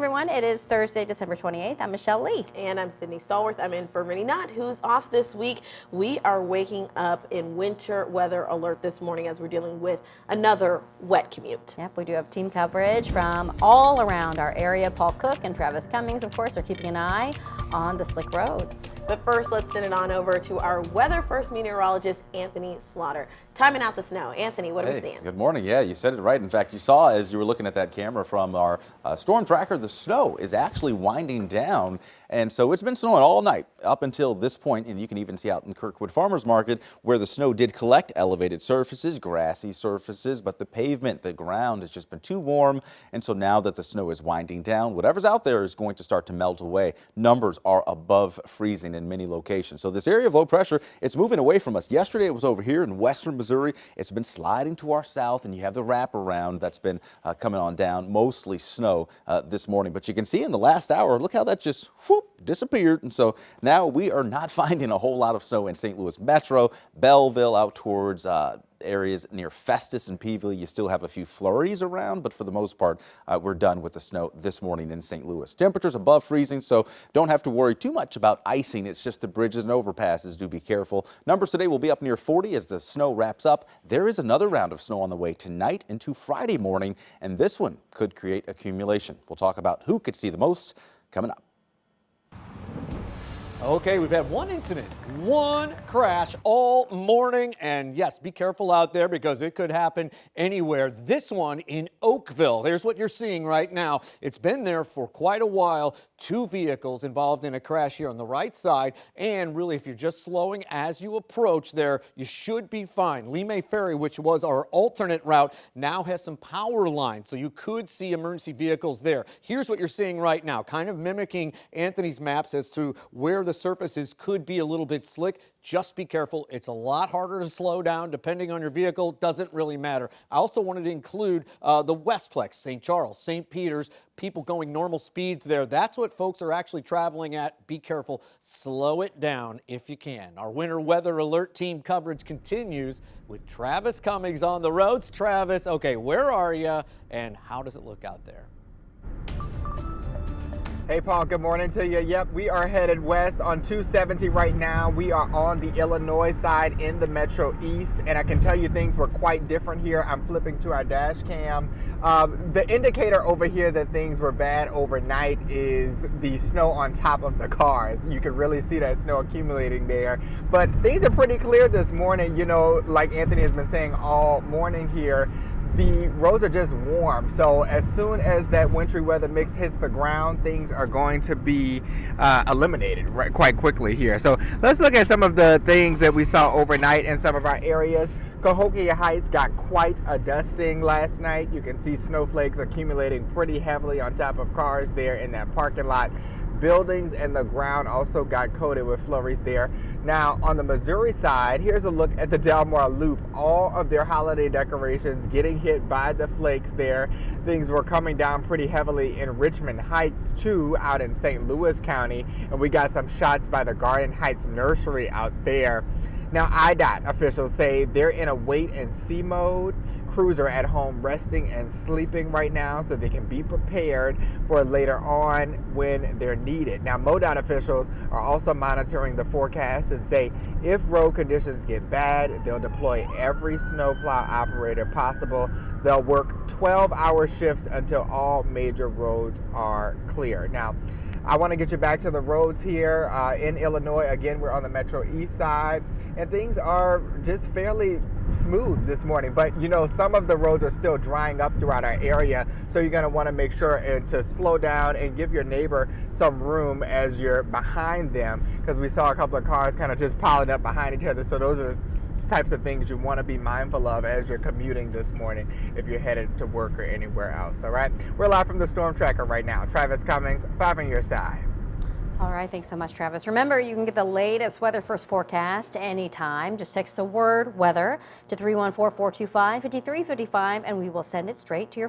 Everyone, it is Thursday, December 28th. I'm Michelle Lee. And I'm Sydney Stallworth. I'm in for Minnie Knott, who's off this week. We are waking up in winter weather alert this morning as we're dealing with another wet commute. Yep, we do have team coverage from all around our area. Paul Cook and Travis Cummings, of course, are keeping an eye on the slick roads. But first, let's send it on over to our weather first meteorologist, Anthony Slaughter. Timing out the snow. Anthony, what are we seeing? Good morning. Yeah, you said it right. In fact, you saw as you were looking at that camera from our storm tracker, the snow is actually winding down. And so it's been snowing all night up until this point, and you can even see out in Kirkwood Farmers Market where the snow did collect elevated surfaces, grassy surfaces, but the pavement, the ground has just been too warm. And so now that the snow is winding down, whatever's out there is going to start to melt away. Numbers are above freezing in many locations. So this area of low pressure, it's moving away from us. Yesterday it was over here in western Missouri. It's been sliding to our south, and you have the wraparound that's been coming on down, mostly snow this morning. But you can see in the last hour, look how that just disappeared. And so now we are not finding a whole lot of snow in St. Louis Metro, Belleville, out towards areas near Festus and Peeville. You still have a few flurries around, but for the most part, we're done with the snow this morning in St. Louis. Temperatures above freezing, so don't have to worry too much about icing. It's just the bridges and overpasses. Do be careful. Numbers today will be up near 40 as the snow wraps up. There is another round of snow on the way tonight into Friday morning, and this one could create accumulation. We'll talk about who could see the most coming up. Okay, we've had one incident, one crash all morning, and yes, be careful out there because it could happen anywhere. This one in Oakville. Here's what you're seeing right now. It's been there for quite a while. Two vehicles involved in a crash here on the right side, and really if you're just slowing as you approach there, you should be fine. Lee May Ferry, which was our alternate route, now has some power lines, so you could see emergency vehicles there. Here's what you're seeing right now, kind of mimicking Anthony's maps as to where the surfaces could be a little bit slick. Just be careful. It's a lot harder to slow down depending on your vehicle. Doesn't really matter. I also wanted to include the Westplex, St. Charles, St. Peter's, people going normal speeds there. That's what folks are actually traveling at. Be careful. Slow it down if you can. Our winter weather alert team coverage continues with Travis Cummings on the roads. Travis, okay, where are you and how does it look out there? Hey Paul, good morning to you. Yep, we are headed west on 270 right now. We are on the Illinois side in the Metro East, and I can tell you things were quite different here. I'm flipping to our dash cam. The indicator over here that things were bad overnight is the snow on top of the cars. You can really see that snow accumulating there. But things are pretty clear this morning. You know, like Anthony has been saying all morning here, the roads are just warm, so as soon as that wintry weather mix hits the ground, things are going to be eliminated quite quickly here. So let's look at some of the things that we saw overnight in some of our areas. Cahokia Heights got quite a dusting last night. You can see snowflakes accumulating pretty heavily on top of cars there in that parking lot. Buildings and the ground also got coated with flurries there. Now on the Missouri side, here's a look at the Delmar Loop. All of their holiday decorations getting hit by the flakes there. Things were coming down pretty heavily in Richmond Heights too, out in St. Louis County. And we got some shots by the Garden Heights Nursery out there. Now IDOT officials say they're in a wait and see mode. Crews are at home resting and sleeping right now so they can be prepared for later on when they're needed. Now MoDOT officials are also monitoring the forecast and say if road conditions get bad, they'll deploy every snowplow operator possible. They'll work 12-hour shifts until all major roads are clear. Now, I want to get you back to the roads here in Illinois. Again, we're on the Metro East side, and things are just fairly smooth this morning. But you know, some of the roads are still drying up throughout our area, so you're going to want to make sure to slow down and give your neighbor some room as you're behind them, because we saw a couple of cars kind of just piling up behind each other. So those are the types of things you want to be mindful of as you're commuting this morning if you're headed to work or anywhere else. All right, we're live from the storm tracker right now. Travis Cummings, 5 on your side. All right, thanks so much, Travis. Remember, you can get the latest weather first forecast anytime. Just text the word weather to 314-425-5355 and we will send it straight to your phone.